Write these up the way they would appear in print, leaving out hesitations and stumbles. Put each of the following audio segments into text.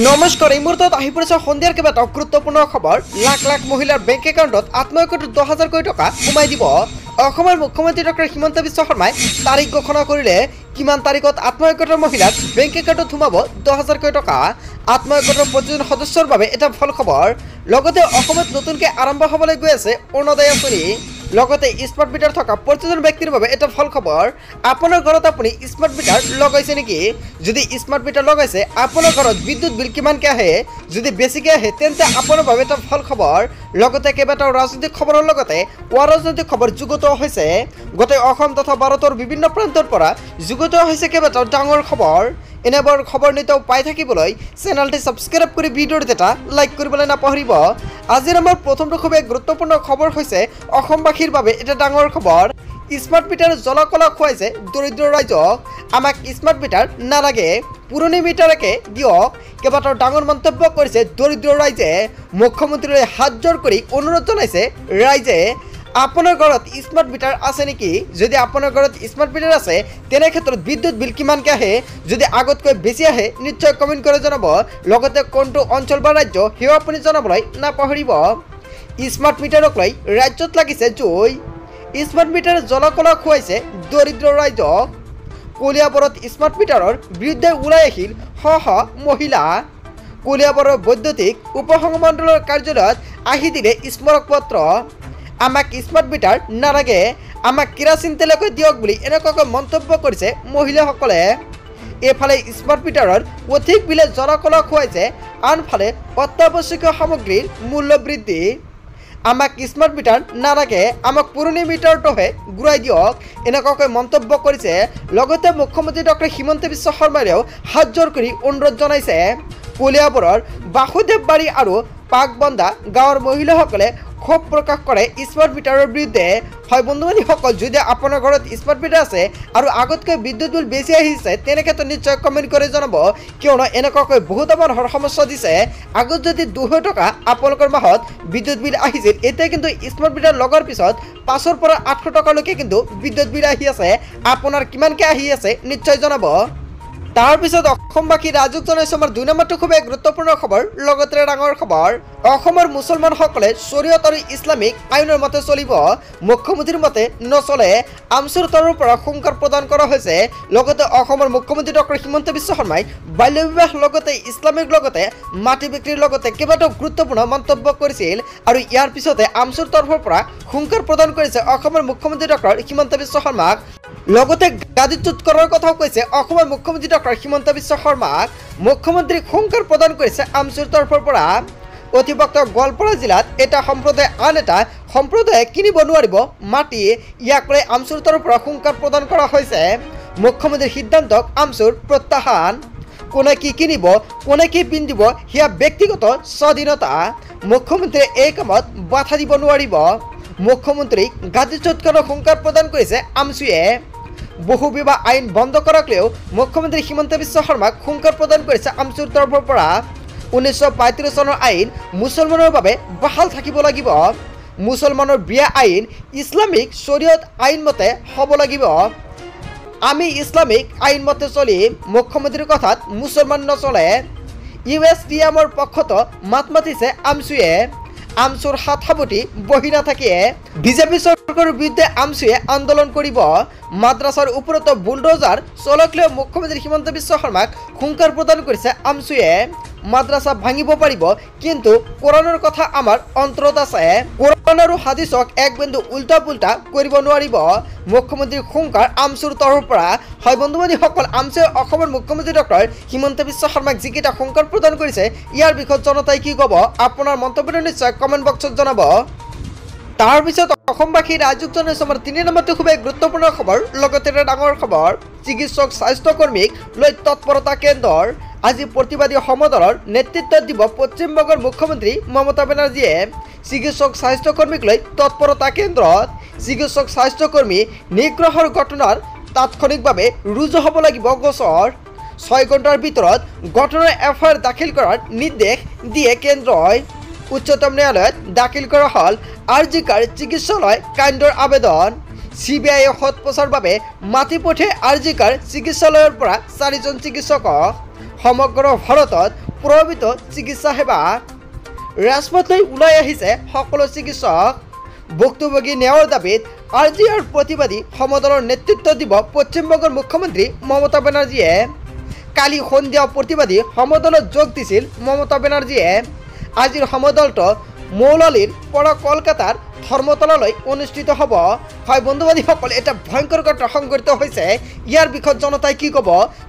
নমস্কাৰ এই মুহূৰ্তত আহি পৰিছে সন্ধিয়াৰ কেইবাটাও গুৰুত্বপূৰ্ণ খবৰ। লাখ লাখ মহিলাৰ বেংক একাউণ্টত আত্মসহায়ক 10,000 কোটি টকা সোমাই দিব। অসমৰ মুখ্যমন্ত্ৰী ডক্টৰ হিমন্ত বিশ্ব শৰ্মাই তাৰিখ ঘোষণা কৰিলে কিমান তাৰিখত আত্মসহায়ক মহিলাৰ বেংক একাউণ্টত সোমাব 10,000 কোটি টকা। আত্মসহায়ক প্ৰতিজন সদস্যৰ বাবে এটা ভাল খবৰ। লগতে অসমত নতুনকৈ আৰম্ভ হ'বলৈ গৈ আছে অৰুণোদয় আঁচনি। লগতে স্মাৰ্ট মিটাৰ থকা প্ৰতিজন ব্যক্তিৰ বাবে এটা ভাল খবৰ। আপোনাৰ ঘৰত আপুনি স্মাৰ্ট মিটাৰ লগাইছে নেকি? যদি স্মাৰ্ট মিটাৰ লগাইছে আপোনাৰ ঘৰত বিদ্যুৎ বিল কিমানকৈ আহে? যদি বেছিকৈ আহে তেন্তে আপোনাৰ বাবে এটা ভাল খবৰ। লগতে কেইবাটাও ৰাজনৈতিক খবৰৰ লগতে অৰাজনৈতিক খবৰ যুগুত হৈছে। গোটেই অসম তথা ভাৰতৰ বিভিন্ন প্ৰান্তৰ পৰা যুগুত হৈছে কেইবাটাও ডাঙৰ খবৰ। এনেবোৰ খবৰ নিতৌ পাই থাকিবলৈ চেনেলটি ছাবস্ক্ৰাইব কৰি ভিডিঅ'টো এটা লাইক কৰিবলৈ নাপাহৰিব। আজিৰ আমাৰ প্ৰথমটো খুবেই গুৰুত্বপূৰ্ণ খবৰ হৈছে অসমবাসীৰ বাবে এটা ডাঙৰ খবৰ। স্মাৰ্ট মিটাৰ জলকলা খুৱাইছে দৰিদ্ৰ ৰাইজক। আমাক স্মাৰ্ট মিটাৰ নালাগে, পুৰণি মিটাৰকে দিয়ক। কেইবাটাও ডাঙৰ মন্তব্য কৰিছে দৰিদ্ৰ ৰাইজে। মুখ্যমন্ত্ৰীলৈ হাত জোৰ কৰি অনুৰোধ জনাইছে ৰাইজে। আপোনাৰ ঘৰত স্মাৰ্ট মিটাৰ আছে নেকি? যদি আপোনাৰ ঘৰত স্মাৰ্ট মিটাৰ আছে তেনে ক্ষেত্ৰত বিদ্যুৎ বিল কিমানকৈ আহে? যদি আগতকৈ বেছি আহে নিশ্চয় কমেণ্ট কৰি জনাব। লগতে কোনটো অঞ্চল বা ৰাজ্য সেয়া আপুনি জনাবলৈ নাপাহৰিব। স্মাৰ্ট মিটাৰক লৈ ৰাজ্যত লাগিছে জুই। স্মাৰ্ট মিটাৰ জলকলা খুৱাইছে দৰিদ্ৰ ৰাইজক। কলিয়াবৰত স্মাৰ্ট মিটাৰৰ বিৰুদ্ধে ওলাই আহিল শ শ মহিলা। কলিয়াবৰৰ বৈদ্যুতিক উপসংমণ্ডলৰ কাৰ্যালয়ত আহি দিলে স্মাৰক পত্ৰ। আমাক স্মাৰ্ট মিটাৰ নালাগে, আমাক কেৰাচিন তেলকৈ দিয়ক বুলি এনেকুৱাকৈ মন্তব্য কৰিছে মহিলাসকলে। এফালে স্মাৰ্ট মিটাৰৰ অধিক বিলে জলকলা খুৱাইছে, আনফালে অত্যাৱশ্যকীয় সামগ্ৰীৰ মূল্য বৃদ্ধি। আমাক স্মাৰ্ট মিটাৰ নালাগে, আমাক পুৰণি মিটাৰটোহে ঘূৰাই দিয়ক এনেকুৱাকৈ মন্তব্য কৰিছে। লগতে মুখ্যমন্ত্ৰী ডক্টৰ হিমন্ত বিশ্ব শৰ্মাৰেও হাত জোৰ কৰি অনুৰোধ জনাইছে। কলিয়াবৰৰ বাসুদেৱবাৰী আৰু পাকবন্ধা গাঁৱৰ মহিলাসকলে ক্ষোভ প্ৰকাশ কৰে স্মাৰ্ট মিটাৰৰ বিৰুদ্ধে। হয় বন্ধু-বান্ধৱীসকল, যদি আপোনাৰ ঘৰত স্মাৰ্ট মিটাৰ আছে আৰু আগতকৈ বিদ্যুৎ বিল বেছি আহিছে তেনে ক্ষেত্ৰত নিশ্চয় কমেণ্ট কৰি জনাব। কিয়নো এনেকুৱাকৈ বহুত মানুহৰ সমস্যা দিছে। আগত যদি 200 টকা আপোনালোকৰ মাহত বিদ্যুৎ বিল আহিছিল, এতিয়া কিন্তু স্মাৰ্ট মিটাৰ লগাৰ পিছত 500 পৰা 800 টকালৈকে কিন্তু বিদ্যুৎ বিল আহি আছে। আপোনাৰ কিমানকৈ আহি আছে নিশ্চয় জনাব। তাৰপিছত অসমবাসী ৰাইজক জনাইছোঁ আমাৰ 2 নম্বৰটো খুবেই গুৰুত্বপূৰ্ণ খবৰ। লগতে ডাঙৰ খবৰ, অসমৰ মুছলমানসকলে শৰীয়ত আৰু ইছলামিক আইনৰ মতে চলিব। মুখ্যমন্ত্ৰীৰ মতে নচলে, আমচুৰ তৰফৰ পৰা হুংকাৰ প্ৰদান কৰা হৈছে। লগতে অসমৰ মুখ্যমন্ত্ৰী ডক্টৰ হিমন্ত বিশ্ব শৰ্মাই বাল্য বিবাহ লগতে ইছলামিক লগতে মাটি বিক্ৰীৰ লগতে কেইবাটাও গুৰুত্বপূৰ্ণ মন্তব্য কৰিছিল। আৰু ইয়াৰ পিছতে আমচুৰ তৰফৰ পৰা হুংকাৰ প্ৰদান কৰিছে অসমৰ মুখ্যমন্ত্ৰী ডক্টৰ হিমন্ত বিশ্ব শৰ্মাক। লগতে গাদীচ্যুত কৰাৰ কথাও কৈছে অসমৰ মুখ্যমন্ত্ৰী ডক্টৰ হিমন্ত বিশ্ব শৰ্মাক। মুখ্যমন্ত্ৰীক হুংকাৰ প্ৰদান কৰিছে আমচুৰ তৰফৰ পৰা। অধিবক্ত গোৱালপাৰা জিলাত এটা সম্প্ৰদায়ে আন এটা সম্প্ৰদায়ে কিনিব নোৱাৰিব মাটি, ইয়াক লৈ আমচুৰ তৰফৰ পৰা হুংকাৰ প্ৰদান কৰা হৈছে। মুখ্যমন্ত্ৰীৰ সিদ্ধান্তক আমচুৰ প্ৰত্যাখ্যান। কোনে কি কিনিব, কোনে কি পিন্ধিব সেয়া ব্যক্তিগত স্বাধীনতা। মুখ্যমন্ত্ৰীয়ে এই কামত বাধা দিব নোৱাৰিব। মুখ্যমন্ত্ৰীক গাদীচ্যুত কৰাৰ হুংকাৰ প্ৰদান কৰিছে আমচুৱে। বহু বিবাহ আইন বন্ধ কৰাক লৈও মুখ্যমন্ত্ৰী হিমন্ত বিশ্ব শৰ্মাক হুংকাৰ প্ৰদান কৰিছে আমচুৰ তৰফৰ পৰা। 1935 চনৰ আইন মুছলমানৰ বাবে বাহাল থাকিব লাগিব। মুছলমানৰ বিয়া আইন ইছলামিক শৰীয়ত আইন মতে হ'ব লাগিব। আমি ইছলামিক আইন মতে চলিম। মুখ্যমন্ত্ৰীৰ কথাত মুছলমান নচলে। USTMৰ পক্ষতো মাত মাতিছে আমচুৱে। আমচুৰ হাত সাৱটি বহি নাথাকিয়ে বিজেপি চৰকাৰৰ বিৰুদ্ধে আমচুৱে আন্দোলন কৰিব। মাদ্ৰাছাৰ ওপৰত বুলডোজাৰ চলক লৈ মুখ্যমন্ত্ৰী হিমন্ত বিশ্ব শৰ্মাক হুংকাৰ প্ৰদান কৰিছে আমচুৱে। মাদ্ৰাছা ভাঙিব পাৰিব, কিন্তু কোৰাণৰ কথা আমাৰ অন্তৰত আছে। কোৰাণ আৰু হাদিছক এক বিন্দু উল্টা পুল্টা কৰিব নোৱাৰিব। মুখ্যমন্ত্ৰীৰ হুংকাৰ আমচুৰ তৰফৰ পৰা। হয় বন্ধু-বান্ধৱীসকল, আমচুৱে অসমৰ মুখ্যমন্ত্ৰী ডক্টৰ হিমন্ত বিশ্ব শৰ্মাক যিকেইটা হুংকাৰ প্ৰদান কৰিছে ইয়াৰ বিষয়ত জনতাই কি ক'ব আপোনাৰ মন্তব্যটো নিশ্চয় কমেণ্ট বক্সত জনাব। তাৰপিছত অসমবাসী ৰাইজক জনাইছোঁ আমাৰ 3 নম্বৰটো খুবেই গুৰুত্বপূৰ্ণ খবৰ। লগতে ডাঙৰ খবৰ, চিকিৎসক স্বাস্থ্যকৰ্মীক লৈ তৎপৰতা কেন্দ্ৰৰ। আজি প্ৰতিবাদী সমদলৰ নেতৃত্ব দিব পশ্চিমবংগৰ মুখ্যমন্ত্ৰী মমতা বেনাৰ্জীয়ে। চিকিৎসক স্বাস্থ্যকৰ্মীক লৈ তৎপৰতা কেন্দ্ৰত। চিকিৎসক স্বাস্থ্যকৰ্মী নিগ্ৰহৰ ঘটনাৰ তাৎক্ষণিকভাৱে ৰুজু হ'ব লাগিব গোচৰ। 6 ঘণ্টাৰ ভিতৰত ঘটনাৰ FIR দাখিল কৰাৰ নিৰ্দেশ দিয়ে কেন্দ্ৰই। উচ্চতম ন্যায়ালয়ত দাখিল কৰা হ'ল আৰজিকাৰ চিকিৎসালয় কাণ্ডৰ আবেদন। CBI সৎ প্ৰচাৰৰ বাবে মাতি পঠিয়াই আৰজিকাৰ চিকিৎসালয়ৰ পৰা 4জন চিকিৎসকক। সমগ্ৰ ভাৰতত প্ৰভাৱিত চিকিৎসা সেৱা ৰাজপথলৈ ওলাই আহিছে সকলো চিকিৎসক ভুক্তভোগী ন্যায়ৰ দাবীত আৰজিআৰ প্ৰতিবাদী সমদলৰ নেতৃত্ব দিব পশ্চিমবংগৰ মুখ্যমন্ত্ৰী মমতা বেনাৰ্জীয়ে কালি সন্ধিয়া প্ৰতিবাদী সমদলত যোগ দিছিল মমতা বেনাৰ্জীয়ে আজিৰ সমদলটো মৌলালিৰ পৰা কলকাতাৰ ধৰ্মতলালৈ অনুষ্ঠিত হ'ব হয় বন্ধু বান্ধৱীসকল এটা ভয়ংকৰ ঘটনা সংঘটিত হৈছে ইয়াৰ বিষয়ত জনতাই কি ক'ব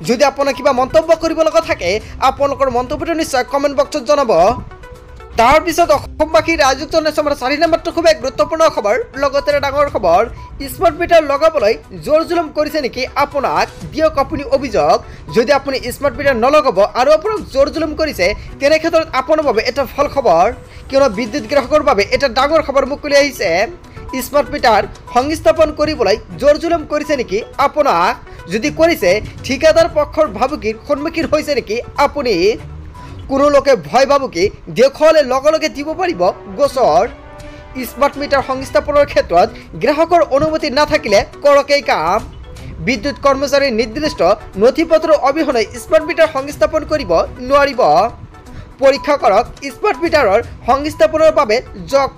যদি আপোনাৰ কিবা মন্তব্য কৰিব লগা থাকে আপোনালোকৰ মন্তব্যটো নিশ্চয় কমেণ্ট বক্সত জনাব তাৰ পিছত অসমবাসী ৰাজযুক্ত নেচমৰ 4 নম্বৰটো খুব গুৰুত্বপূৰ্ণ খবৰ লগতে ডাঙৰ খবৰ স্মাৰ্ট মিটাৰ লগাবলৈ জোৰ জুলুম কৰিছে নেকি আপোনাক দিয়ক আপুনি অভিযোগ যদি আপুনি স্মাৰ্ট মিটাৰ নলগাব আৰু আপোনাক জোৰ জুলুম কৰিছে তেনে ক্ষেত্ৰত আপোনাৰ বাবে এটা ভাল খবৰ কিয়নো বিদ্যুৎ গ্ৰাহকৰ বাবে এটা ডাঙৰ খবৰ মুকলি আহিছে স্মাৰ্ট মিটাৰ সংস্থাপন কৰিবলৈ জোৰ জুলুম কৰিছে নেকি আপোনাক যদি কৰিছে ঠিকাদাৰ পক্ষৰ ভাবুকিৰ সন্মুখীন হৈছে নেকি আপুনি কোনো লোকে ভয় ভাবুকি দেখুৱালে লগে লগে দিব পাৰিব গোচৰ স্মাৰ্ট মিটাৰ সংস্থাপনৰ ক্ষেত্ৰত গ্ৰাহকৰ অনুমতি নাথাকিলে কৰকেই কাম বিদ্যুৎ কৰ্মচাৰীৰ নিৰ্দিষ্ট নথিপত্ৰ অবিহনে স্মাৰ্ট মিটাৰ সংস্থাপন কৰিব নোৱাৰিব পৰীক্ষা কৰক স্মাৰ্ট মিটাৰৰ সংস্থাপনৰ বাবে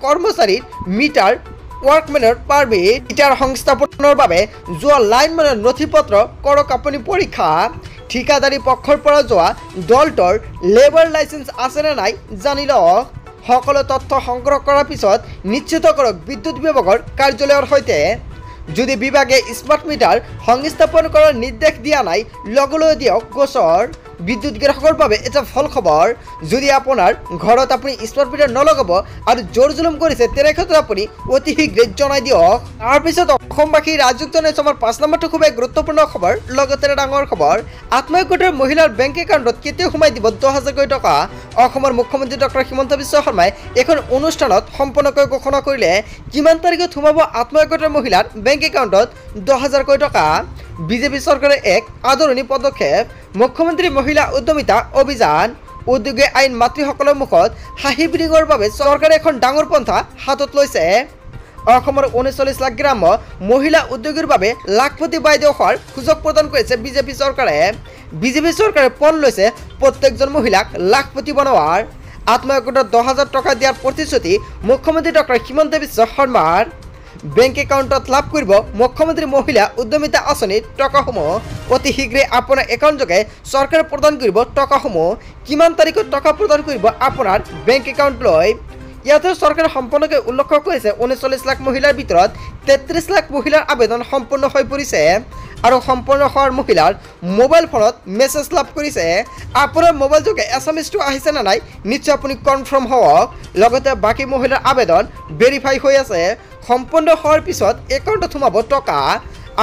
কৰ্মচাৰীৰ মিটাৰ ৱৰ্কমেনৰ পাৰ্মিট মিটাৰ সংস্থাপনৰ বাবে যোৱা লাইনমেনৰ নথিপত্ৰ কৰক আপুনি পৰীক্ষা ঠিকাদাৰী পক্ষৰ পৰা যোৱা দলটোৰ লেবাৰ লাইসেন্স আছে নে নাই জানি লওক সকলো তথ্য সংগ্ৰহ কৰাৰ পিছত নিশ্চিত কৰক বিদ্যুৎ বিভাগৰ কাৰ্যালয়ৰ সৈতে যদি বিভাগে স্মাৰ্ট মিটাৰ সংস্থাপন কৰাৰ নিৰ্দেশ দিয়া নাই লগলৈ দিয়ক গোচৰ বিদ্যুৎ গ্ৰাহকৰ বাবে এটা ভাল খবৰ যদি আপোনাৰ ঘৰত আপুনি স্মাৰ্ট মিটাৰ নলগাব আৰু জোৰ জুলুম কৰিছে তেনে ক্ষেত্ৰত আপুনি অতি শীঘ্ৰে জনাই দিয়ক তাৰ পিছত অসমবাসী ৰাজযুক্ত নেচমৰ 5 নম্বৰটো খুব গুৰুত্বপূৰ্ণ খবৰ লগতে ডাঙৰ খবৰ আত্মহত্যা মহিলাৰ বেংক একাউণ্টত কেতিয়া সোমাই দিব 10,000 কোটি টকা অসমৰ মুখ্যমন্ত্ৰী ডক্টৰ হিমন্ত বিশ্ব শৰ্মাই এখন অনুষ্ঠানত সম্পূৰ্ণকৈ ঘোষণা কৰিলে কিমান তাৰিখত সোমাব আত্মহত্যা মহিলাৰ বেংক একাউণ্টত 10,000 কোটি টকা বিজেপি চৰকাৰে এক আদৰণি পদক্ষেপ মুখ্যমন্ত্ৰী মহিলা উদ্যমিতা অভিযান উদ্যোগী আইন মাতৃসকলৰ মুখত হাঁহি বিৰিঙৰ বাবে চৰকাৰে এখন ডাঙৰ পন্থা হাতত লৈছে অসমৰ 39 লাখ গ্ৰাম্য মহিলা উদ্যোগীৰ বাবে লাখপতি বাইদেউ হোৱাৰ সুযোগ প্ৰদান কৰিছে বিজেপি চৰকাৰে পণ লৈছে প্ৰত্যেকজন মহিলাক লাখপতি বনোৱাৰ আত্মহত্যাত 10,000 টকা দিয়াৰ প্ৰতিশ্ৰুতি মুখ্যমন্ত্ৰী ডক্টৰ হিমন্ত বিশ্ব শৰ্মাৰ বেংক একাউণ্টত লাভ কৰিব মুখ্যমন্ত্ৰী মহিলা উদ্যমিতা আঁচনিৰ টকাসমূহ অতি শীঘ্ৰে আপোনাৰ একাউণ্টযোগে চৰকাৰে প্ৰদান কৰিব টকাসমূহ কিমান তাৰিখত টকা প্ৰদান কৰিব আপোনাৰ বেংক একাউণ্টলৈ ইয়াতে চৰকাৰে সম্পূৰ্ণকৈ উল্লেখ কৰিছে 39 লাখ মহিলাৰ ভিতৰত 33 লাখ মহিলাৰ আবেদন সম্পূৰ্ণ হৈ পৰিছে আৰু সম্পূৰ্ণ হোৱাৰ মহিলাৰ মোবাইল ফোনত মেছেজ লাভ কৰিছে আপোনাৰ মোবাইল যোগে এছএমএছটো আহিছে না নাই নিশ্চয় আপুনি কনফাৰ্ম হওক লগতে বাকি মহিলাৰ আবেদন ভেৰিফাই হৈ আছে সম্পূৰ্ণ হোৱাৰ পিছত একাউণ্টত সোমাব টকা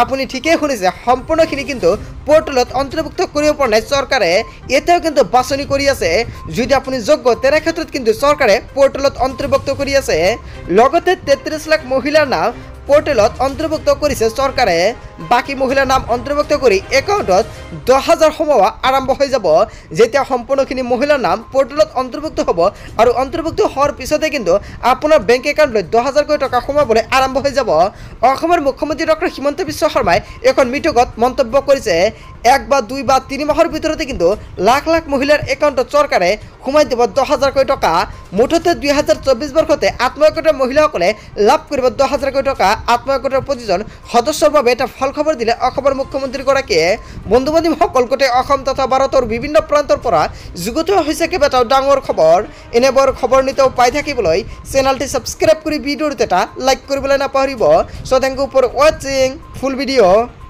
আপুনি ঠিকই শুনিছে সম্পূৰ্ণখিনি কিন্তু পোৰ্টেলত অন্তৰ্ভুক্ত কৰিব পৰা নাই চৰকাৰে এতিয়াও কিন্তু বাছনি কৰি আছে যদি আপুনি যোগ্য তেনে ক্ষেত্ৰত কিন্তু চৰকাৰে পোৰ্টেলত অন্তৰ্ভুক্ত কৰি আছে লগতে 33 লাখ মহিলাৰ নাম পোৰ্টেলত অন্তৰ্ভুক্ত কৰিছে চৰকাৰে বাকি মহিলাৰ নাম অন্তৰ্ভুক্ত কৰি একাউণ্টত 10,000 সোমোৱা আৰম্ভ হৈ যাব যেতিয়া সম্পূৰ্ণখিনি মহিলাৰ নাম পোৰ্টেলত অন্তৰ্ভুক্ত হ'ব আৰু অন্তৰ্ভুক্ত হোৱাৰ পিছতে কিন্তু আপোনাৰ বেংক একাউণ্টলৈ 10,000 কোটি টকা সোমাবলৈ আৰম্ভ হৈ যাব অসমৰ মুখ্যমন্ত্ৰী ডক্টৰ হিমন্ত বিশ্ব শৰ্মাই এখন মিটিঙত মন্তব্য কৰিছে 1 বা 2 বা 3 মাহৰ ভিতৰতে কিন্তু লাখ লাখ মহিলাৰ একাউণ্টত চৰকাৰে সোমাই দিব 10,000 কোটি টকা মুঠতে 2024 বৰ্ষতে আত্মহত্যা মহিলাসকলে লাভ কৰিব 10,000 কোটি টকা আত্মহত্যা প্ৰতিজন সদস্যৰ বাবে এটা ভাল খবৰ দিলে অসমৰ মুখ্যমন্ত্ৰীগৰাকীয়ে বন্ধু বান্ধৱীসকল গোটেই অসম তথা ভাৰতৰ বিভিন্ন প্ৰান্তৰ পৰা যুগুত হৈছে কেইবাটাও ডাঙৰ খবৰ এনেবোৰ খবৰ নিতেও পাই থাকিবলৈ চেনেলটি সাবস্ক্ৰাইব কৰি ভিডিঅ'টো এটা লাইক কৰিবলৈ নাপাহৰিব সো থেংক ইউ ফৰ ৱাচিং ফুল ভিডিঅ'